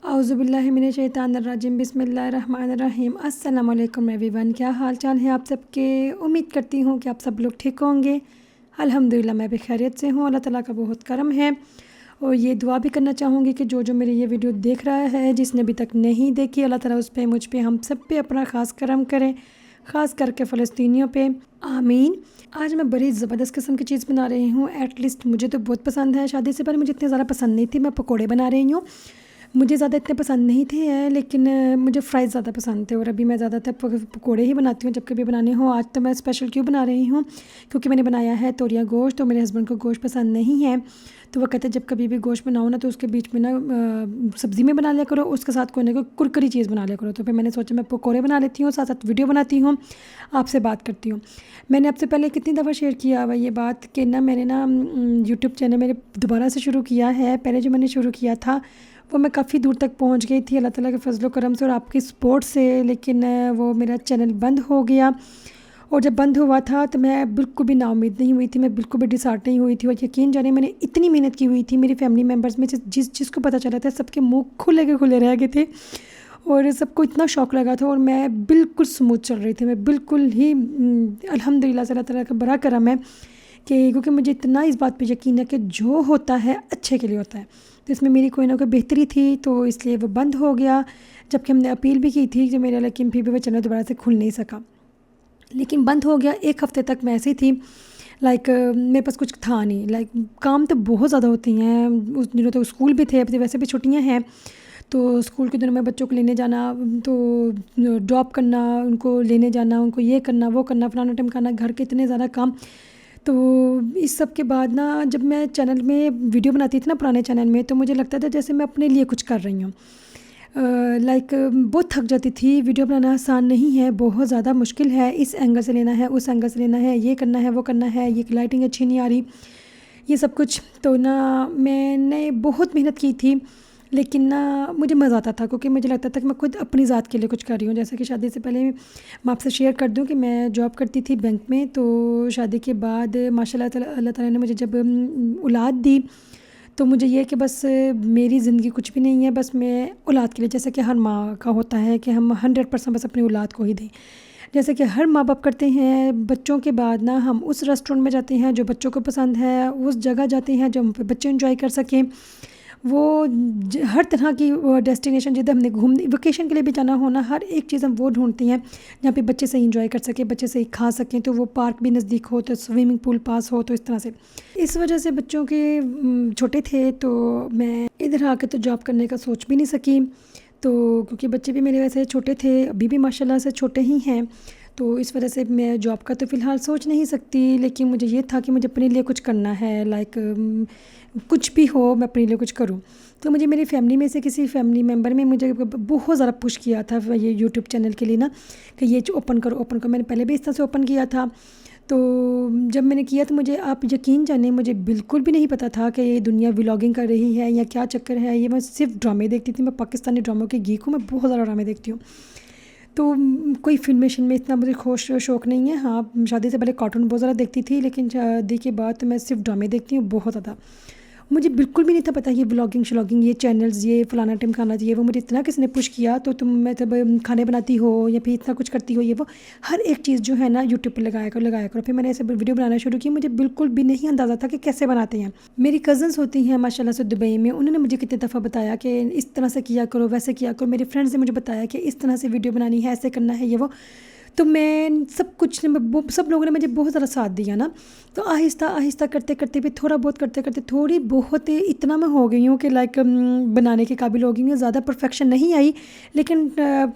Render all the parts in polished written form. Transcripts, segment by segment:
औज़ुबिल्लाहिमिनश्शैतानिर्रजीम बिस्मिल्लाहिर्रहमानिर्रहीम। अस्सलाम वालेकुम एवरीवन, क्या हाल चाल है आप सबके। उम्मीद करती हूँ कि आप सब लोग ठीक होंगे। अल्हम्दुलिल्लाह मैं भी खैरियत से हूँ। अल्लाह ताला का बहुत करम है। और ये दुआ भी करना चाहूँगी कि जो मेरी ये वीडियो देख रहा है, जिसने अभी तक नहीं देखी, अल्लाह ताला उस पे मुझ पे हम सब पे अपना ख़ास करम करे, ख़ास करके फ़लस्तीनियों पे, आमीन। आज मैं बड़ी ज़बरदस्त किस्म की चीज़ बना रही हूँ। एटलीस्ट मुझे तो बहुत पसंद है। शादी से पहले मुझे इतनी ज़्यादा पसंद नहीं थी। मैं पकोड़े बना रही हूँ। मुझे ज़्यादा इतने पसंद नहीं थे, लेकिन मुझे फ्राइज़ ज़्यादा पसंद थे और अभी मैं ज़्यादातर पकोड़े ही बनाती हूँ जब कभी बनाने हो। आज तो मैं स्पेशल क्यों बना रही हूँ, क्योंकि मैंने बनाया है तोरिया गोश्त। तो मेरे हस्बैंड को गोश्त पसंद नहीं है, तो वो कहते हैं जब कभी भी गोश्त बनाओ ना तो उसके बीच में ना सब्ज़ी में बना लिया करो, उसके साथ कोई ना कोई कुरकुरी चीज़ बना लिया करो। तो फिर मैंने सोचा मैं पकोड़े बना लेती हूँ, साथ साथ वीडियो बनाती हूँ, आपसे बात करती हूँ। मैंने आपसे पहले कितनी दफ़ा शेयर किया हुआ ये बात कि ना मैंने ना यूट्यूब चैनल मेरे दोबारा से शुरू किया है। पहले जो मैंने शुरू किया था वो मैं काफ़ी दूर तक पहुंच गई थी अल्लाह ताला के फजल करम से और आपकी सपोर्ट से, लेकिन वो मेरा चैनल बंद हो गया। और जब बंद हुआ था तो मैं बिल्कुल भी नाउम्मीद नहीं हुई थी, मैं बिल्कुल भी डिसहार्ट नहीं हुई थी। और यकीन जाने मैंने इतनी मेहनत की हुई थी, मेरी फैमिली मेम्बर्स में जिसको पता चला था सबके मुँह खुले के खुले रह गए थे और सबको इतना शौक़ लगा था। और मैं बिल्कुल स्मूथ चल रही थी, मैं बिल्कुल ही अल्हम्दुलिल्लाह से अल्लाह ताला का बड़ा करम है कि क्योंकि मुझे इतना इस बात पे यकीन है कि जो होता है अच्छे के लिए होता है। तो इसमें मेरी कोई ना कोई बेहतरी थी, तो इसलिए वो बंद हो गया। जबकि हमने अपील भी की थी जो मेरा, लेकिन फिर भी वो चैनल दोबारा से खुल नहीं सका, लेकिन बंद हो गया। एक हफ़्ते तक मैं ऐसी थी, मेरे पास कुछ था नहीं। काम तो बहुत ज़्यादा होती हैं उस दिनों, तो स्कूल भी थे, अब तो वैसे भी छुट्टियां हैं। तो स्कूल के दिनों में बच्चों को लेने जाना, तो ड्रॉप करना, उनको लेने जाना, उनको ये करना वो करना, फलाना टाइम खाना, घर के इतने ज़्यादा काम। तो इस सब के बाद ना जब मैं चैनल में वीडियो बनाती थी ना, पुराने चैनल में, तो मुझे लगता था जैसे मैं अपने लिए कुछ कर रही हूँ। बहुत थक जाती थी। वीडियो बनाना आसान नहीं है, बहुत ज़्यादा मुश्किल है। इस एंगल से लेना है, उस एंगल से लेना है, ये करना है वो करना है, ये लाइटिंग अच्छी नहीं आ रही, ये सब कुछ। तो ना मैंने बहुत मेहनत की थी, लेकिन ना मुझे मज़ा आता था, क्योंकि मुझे लगता था कि मैं खुद अपनी ज़ात के लिए कुछ कर रही हूँ। जैसे कि शादी से पहले मैं आपसे शेयर कर दूँ कि मैं जॉब करती थी बैंक में। तो शादी के बाद माशाल्लाह अल्लाह ताला ने मुझे जब औलाद दी, तो मुझे ये कि बस मेरी ज़िंदगी कुछ भी नहीं है, बस मैं औलाद के लिए, जैसे कि हर माँ का होता है कि हम 100% बस अपनी औलाद को ही दें। जैसे कि हर माँ बाप करते हैं, बच्चों के बाद ना हम उस रेस्टोरेंट में जाते हैं जो बच्चों को पसंद है, उस जगह जाते हैं जो बच्चे एंजॉय कर सकें। वो हर तरह की डेस्टिनेशन जिधर हमने घूमने वेकेशन के लिए भी जाना होना, हर एक चीज़ हम वो ढूंढते हैं जहाँ पे बच्चे सही एंजॉय कर सकें, बच्चे सही खा सकें। तो वो पार्क भी नज़दीक हो, तो स्विमिंग पूल पास हो, तो इस तरह से। इस वजह से बच्चों के छोटे थे, तो मैं इधर आके तो जॉब करने का सोच भी नहीं सकी। तो क्योंकि बच्चे भी मेरे वैसे छोटे थे, अभी भी माशाल्लाह से छोटे ही हैं, तो इस वजह से मैं जॉब का तो फ़िलहाल सोच नहीं सकती। लेकिन मुझे ये था कि मुझे अपने लिए कुछ करना है, कुछ भी हो मैं अपने लिए कुछ करूं। तो मुझे मेरी फैमिली में से किसी फैमिली मेम्बर में मुझे बहुत ज़्यादा पुश किया था ये यूट्यूब चैनल के लिए ना, कि ये ओपन करो ओपन करो। मैंने पहले भी इस तरह से ओपन किया था। तो जब मैंने किया तो मुझे, आप यकीन जाने, मुझे बिल्कुल भी नहीं पता था कि ये दुनिया व्लॉगिंग कर रही है या क्या चक्कर है। ये मैं सिर्फ ड्रामे देखती थी, मैं पाकिस्तानी ड्रामों की गीक हूँ, मैं बहुत ज़्यादा ड्रामे देखती हूँ। तो कोई फिल्मेशन में इतना मुझे शौक़ नहीं है। हाँ, शादी से पहले कार्टून बहुत ज़्यादा देखती थी, लेकिन शादी के बाद तो मैं सिर्फ ड्रामे देखती हूँ बहुत ज़्यादा। मुझे बिल्कुल भी नहीं था पता ये व्लॉगिंग श्लॉगिंग, ये चैनल्स, ये फलाना टाइम खाना चाहिए वो। मुझे इतना किसी ने पुश किया, तो तुम मतलब खाने बनाती हो या फिर इतना कुछ करती हो, ये वो हर एक चीज़ जो है ना यूट्यूब पर लगाया करो। फिर मैंने ऐसे वीडियो बनाना शुरू की। मुझे बिल्कुल भी नहीं अंदाज़ा था कि कैसे बनाते हैं। मेरी कज़न्स होती हैं माशाल्लाह से दुबई में, उन्होंने मुझे कितनी दफ़ा बताया कि इस तरह से किया करो, वैसे किया करो। मेरे फ्रेंड्स ने मुझे बताया कि इस तरह से वीडियो बनानी है, ऐसे करना है, ये वो। तो मैं सब लोगों ने मुझे बहुत ज़्यादा साथ दिया ना। तो आहिस्ता आहिस्ता करते करते भी, थोड़ा बहुत करते करते, थोड़ी बहुत इतना मैं हो गई हूँ कि बनाने के काबिल हो गई हूँ। ज़्यादा परफेक्शन नहीं आई, लेकिन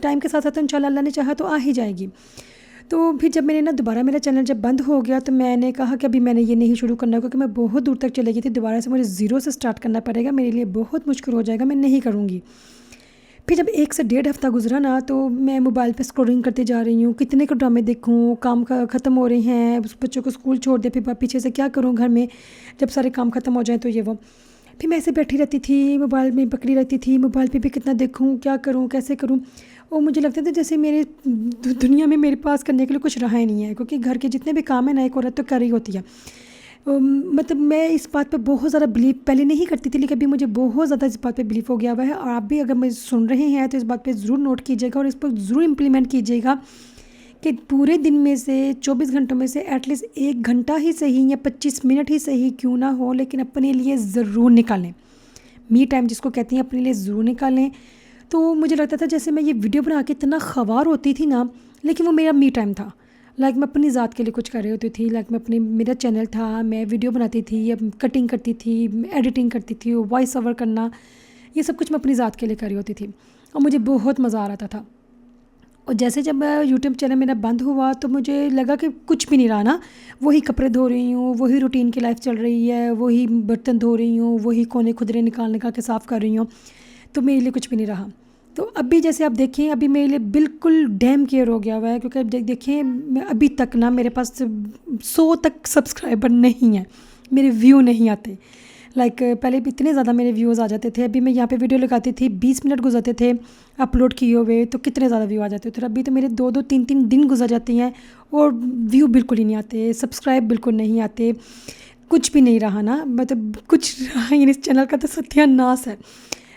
टाइम के साथ साथ इंशाल्लाह अल्लाह ने चाहा तो आ ही जाएगी। तो फिर जब मैंने ना दोबारा मेरा चैनल जब बंद हो गया, तो मैंने कहा कि अभी मैंने ये नहीं शुरू करना, क्योंकि मैं बहुत दूर तक चली गई थी। दोबारा से मुझे ज़ीरो से स्टार्ट करना पड़ेगा, मेरे लिए बहुत मुश्किल हो जाएगा, मैं नहीं करूँगी। फिर जब 1 से 1.5 हफ़्ता गुजरा ना, तो मैं मोबाइल पे स्क्रॉलिंग करते जा रही हूँ, कितने को ड्रामे देखूँ, काम का ख़त्म हो रहे हैं, उस बच्चों को स्कूल छोड़ दे, फिर पीछे से क्या करूँ घर में जब सारे काम ख़त्म हो जाएँ, तो ये वो। फिर मैं ऐसे बैठी रहती थी, मोबाइल में पकड़ी रहती थी, मोबाइल पे भी कितना देखूँ, क्या करूँ, कैसे करूँ। और मुझे लगता था जैसे मेरे दुनिया में मेरे पास करने के लिए कुछ रहा ही नहीं है, क्योंकि घर के जितने भी काम है ना एक औरत तो कर रही होती है। मतलब मैं इस बात पे बहुत ज़्यादा बिलीव पहले नहीं करती थी, लेकिन अभी मुझे बहुत ज़्यादा इस बात पे बिलीव हो गया हुआ है। और आप भी अगर मुझे सुन रहे हैं तो इस बात पे ज़रूर नोट कीजिएगा और इस पर ज़रूर इम्प्लीमेंट कीजिएगा कि पूरे दिन में से 24 घंटों में से एटलीस्ट 1 घंटा ही सही या 25 मिनट ही सही क्यों ना हो, लेकिन अपने लिए ज़रूर निकालें। मी टाइम जिसको कहती हैं, अपने लिए ज़रूर निकालें। तो मुझे लगता था जैसे मैं ये वीडियो बना के इतना ख़वार होती थी ना, लेकिन वो मेरा मी टाइम था। लाइक मैं अपनी ज़ात के लिए कुछ कर रही होती थी। लाइक मैं अपने मेरा चैनल था, मैं वीडियो बनाती थी या कटिंग करती थी, एडिटिंग करती थी, वॉइस ओवर करना, ये सब कुछ मैं अपनी ज़ात के लिए कर रही होती थी और मुझे बहुत मज़ा आ रहा था। और जैसे जब यूट्यूब चैनल मेरा बंद हुआ तो मुझे लगा कि कुछ भी नहीं रहा ना। वही कपड़े धो रही हूँ, वही रूटीन की लाइफ चल रही है, वही बर्तन धो रही हूँ, वही कोने खुदरे निकाल निकाल के साफ़ कर रही हूँ, तो मेरे लिए कुछ भी नहीं रहा। तो अभी जैसे आप देखें, अभी मेरे लिए बिल्कुल डैम केयर हो गया हुआ है, क्योंकि अब देखें मैं अभी तक ना मेरे पास 100 तक सब्सक्राइबर नहीं है, मेरे व्यू नहीं आते। लाइक पहले भी इतने ज़्यादा मेरे व्यूज़ आ जाते थे। अभी मैं यहाँ पे वीडियो लगाती थी, 20 मिनट गुजरते थे अपलोड किए हुए, तो कितने ज़्यादा व्यू आ जाते थे। अभी तो मेरे 2-2 3-3 दिन गुजर जाते हैं और व्यू बिल्कुल ही नहीं आते, सब्सक्राइब बिल्कुल नहीं आते, कुछ भी नहीं रहा ना, मतलब कुछ रहा ही नहीं। इस चैनल का तो सत्यानाश है।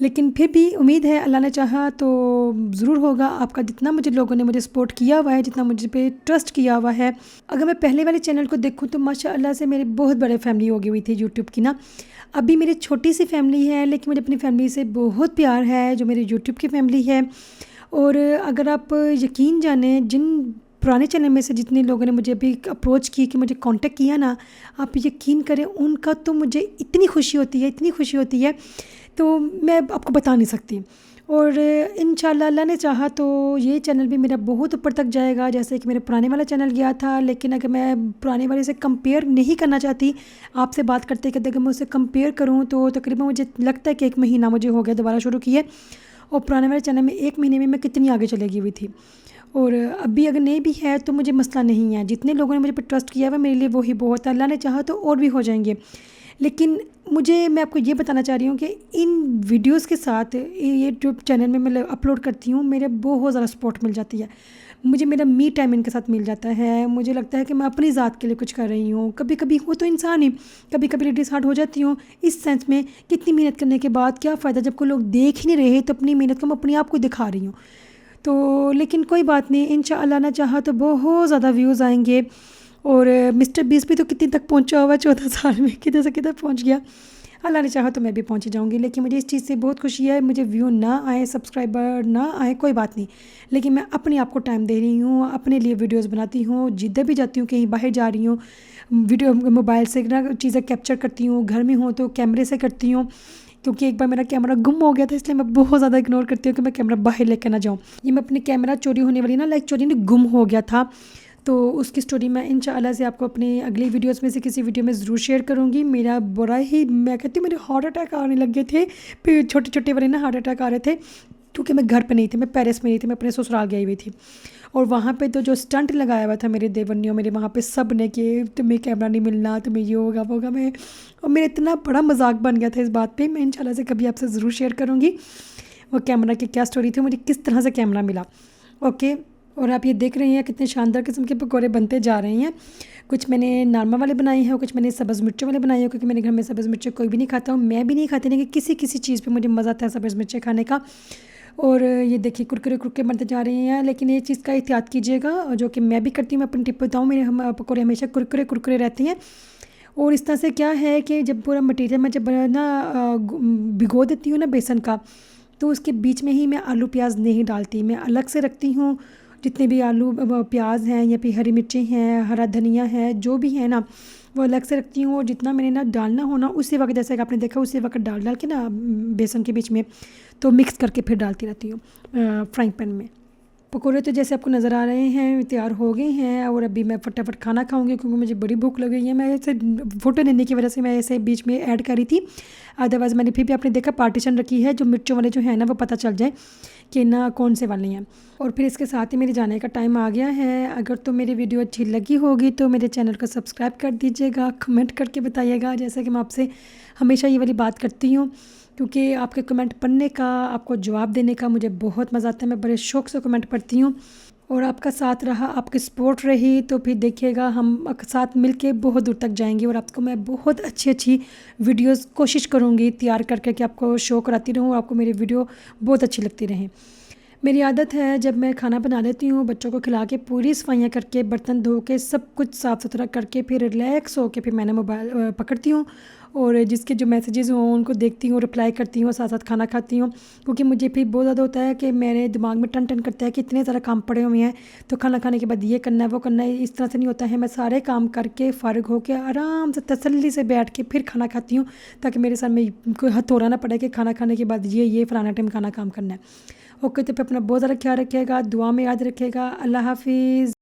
लेकिन फिर भी उम्मीद है अल्लाह ने चाहा तो ज़रूर होगा। आपका जितना मुझे लोगों ने मुझे सपोर्ट किया हुआ है, जितना मुझे पे ट्रस्ट किया हुआ है, अगर मैं पहले वाले चैनल को देखूं तो माशाअल्लाह से मेरी बहुत बड़े फैमिली हो गई हुई थी यूट्यूब की ना। अभी मेरी छोटी सी फैमिली है, लेकिन मुझे अपनी फैमिली से बहुत प्यार है जो मेरी यूट्यूब की फैमिली है। और अगर आप यकीन जाने, जिन पुराने चैनल में से जितने लोगों ने मुझे अभी अप्रोच की कि मुझे कांटेक्ट किया ना, आप यकीन करें उनका तो मुझे इतनी खुशी होती है, इतनी खुशी होती है, तो मैं आपको बता नहीं सकती। और इंशाल्लाह अल्लाह ने चाहा तो ये चैनल भी मेरा बहुत ऊपर तक जाएगा, जैसे कि मेरे पुराने वाला चैनल गया था। लेकिन अगर मैं पुराने वाले से कंपेयर नहीं करना चाहती, आपसे बात करते करते अगर मैं उससे कंपेयर करूँ तो तकरीबन मुझे लगता है कि 1 महीना मुझे हो गया दोबारा शुरू किए, और पुराने वाले चैनल में 1 महीने में मैं कितनी आगे चली गई हुई थी। और अभी अगर नहीं भी है तो मुझे मसला नहीं है, जितने लोगों ने मुझे पर ट्रस्ट किया हुआ मेरे लिए वही बहुत है। अल्लाह ने चाहा तो और भी हो जाएंगे। लेकिन मैं आपको ये बताना चाह रही हूँ कि इन वीडियोस के साथ ये जो चैनल में मैं अपलोड करती हूँ, मेरे बहुत ज़्यादा सपोर्ट मिल जाती है। मुझे मेरा मी टाइम इनके साथ मिल जाता है। मुझे लगता है कि मैं अपनी ज़ात के लिए कुछ कर रही हूँ। कभी कभी वो तो इंसान ही, कभी कभी डिसहार्ट हो जाती हूँ इस सेंस में, कितनी मेहनत करने के बाद क्या फ़ायदा जब कोई लोग देख ही नहीं रहे, तो अपनी मेहनत को मैं अपने आप को दिखा रही हूँ। तो लेकिन कोई बात नहीं, इंशाअल्लाह ना चाहा तो बहुत ज़्यादा व्यूज़ आएंगे। और मिस्टर बीस भी तो कितनी तक पहुंचा हुआ, 14 साल में किधर से किधर पहुंच गया। अल्लाह ने चाहा तो मैं भी पहुंच जाऊंगी। लेकिन मुझे इस चीज़ से बहुत खुशी है, मुझे व्यू ना आए, सब्सक्राइबर ना आए, कोई बात नहीं, लेकिन मैं अपने आप को टाइम दे रही हूँ, अपने लिए वीडियोस बनाती हूँ। जिधर भी जाती हूँ, कहीं बाहर जा रही हूँ, वीडियो मोबाइल से ना चीज़ें कैप्चर करती हूँ, घर में हूँ तो कैमरे से करती हूँ, क्योंकि एक बार मेरा कैमरा गुम हो गया था, इसलिए मैं बहुत ज़्यादा इग्नोर करती हूँ कि मैं कैमरा बाहर लेकर ना जाऊँ। ये मैं अपने कैमरा चोरी होने वाली ना, लाइक चोरी नहीं, गुम हो गया था, तो उसकी स्टोरी मैं इंशाअल्लाह से आपको अपनी अगली वीडियोस में से किसी वीडियो में ज़रूर शेयर करूँगी। मेरा बुरा ही, मैं कहती हूँ मेरे हार्ट अटैक आने लग गए थे, फिर छोटे छोटे वाले ना हार्ट अटैक आ रहे थे, क्योंकि मैं घर पे नहीं थी, मैं पेरिस में नहीं थी, मैं अपने ससुराल गई हुई थी। और वहाँ पे तो जो स्टंट लगाया हुआ था मेरे देवरनियों, मेरे वहाँ पे सब ने कि तुम्हें कैमरा नहीं मिलना, तुम्हें ये होगा वो होगा। मैं, और मेरा इतना बड़ा मजाक बन गया था इस बात पे। मैं इंशाल्लाह से कभी आपसे ज़रूर शेयर करूँगी वो कैमरा की क्या स्टोरी थी, मुझे किस तरह से कैमरा मिला। ओके, और आप ये देख रहे हैं कितने शानदार किस्म के पकौड़े बनते जा रहे हैं। कुछ मैंने नॉर्मल वाले बनाए हैं और कुछ मैंने सब्ज़ मिर्चों वाले बनाए हैं, क्योंकि मेरे घर में सब्ज़ मिर्चें कोई भी नहीं खाता हूँ, मैं भी नहीं खाती, लेकिन किसी किसी चीज़ पे मुझे मज़ा आता है सब्ज़ मिर्चें खाने का। और ये देखिए कुरकुरे कुरकुरे बनते जा रहे हैं, लेकिन ये चीज़ का एहतियात कीजिएगा, जो कि मैं भी करती हूँ। मैं अपनी टिप बताऊँ, मेरे हम पकौड़े हमेशा कुरकुरे कुरकुरे रहते हैं। और इस तरह से क्या है कि जब पूरा मटीरियल मैं जब ना भिगो देती हूँ ना बेसन का, तो उसके बीच में ही मैं आलू प्याज नहीं डालती, मैं अलग से रखती हूँ। जितने भी आलू प्याज हैं या फिर हरी मिर्ची हैं, हरा धनिया है, जो भी है ना, वो अलग से रखती हूँ। और जितना मैंने ना डालना हो ना, उसी वक्त, जैसे कि आपने देखा, उसी वक्त डाल डाल के ना बेसन के बीच में, तो मिक्स करके फिर डालती रहती हूँ फ्राइंग पैन में। पकौड़े तो जैसे आपको नज़र आ रहे हैं तैयार हो गए हैं, और अभी मैं फटाफट खाना खाऊंगी, क्योंकि मुझे बड़ी भूख लग गई है। मैं ऐसे फ़ोटो लेने की वजह से मैं ऐसे बीच में ऐड करी थी, अदरवाइज़ मैंने फिर भी आपने देखा पार्टीशन रखी है, जो मिर्चों वाले जो है ना वो पता चल जाए कि ना कौन से वाले हैं। और फिर इसके साथ ही मेरे जाने का टाइम आ गया है। अगर तो मेरी वीडियो अच्छी लगी होगी तो मेरे चैनल को सब्सक्राइब कर दीजिएगा, कमेंट करके बताइएगा, जैसे कि मैं आपसे हमेशा ये वाली बात करती हूँ, क्योंकि आपके कमेंट पढ़ने का, आपको जवाब देने का मुझे बहुत मज़ा आता है। मैं बड़े शौक़ से कमेंट पढ़ती हूँ। और आपका साथ रहा, आपकी सपोर्ट रही, तो फिर देखिएगा हम साथ मिलके बहुत दूर तक जाएंगे। और आपको मैं बहुत अच्छी अच्छी वीडियोस कोशिश करूँगी तैयार करके कि आपको शो कराती रहूँ, आपको मेरी वीडियो बहुत अच्छी लगती रहें। मेरी आदत है जब मैं खाना बना लेती हूँ, बच्चों को खिला के पूरी सफाइयाँ करके बर्तन धो के सब कुछ साफ़ सुथरा करके फिर रिलैक्स होके फिर मैंने मोबाइल पकड़ती हूँ और जिसके जो मैसेजेस हों उनको देखती हूँ, रिप्लाई करती हूँ, साथ साथ खाना खाती हूँ। क्योंकि मुझे फिर बहुत ज़्यादा होता है कि मेरे दिमाग में टन टन करता है कि इतने सारे काम पड़े हुए हैं, तो खाना खाने के बाद ये करना है वो करना है, इस तरह से नहीं होता है। मैं सारे काम करके फ़ारिग होके आराम से तसल्ली से बैठ के फिर खाना खाती हूँ, ताकि मेरे सर में कोई हथौड़ा ना पड़े कि खाना खाने के बाद ये फ़लाना टाइम खाना काम करना है। ओके, तो फिर अपना बहुत ज़्यादा ख्याल रखिएगा, दुआ में याद रखिएगा। अल्लाह हाफिज़।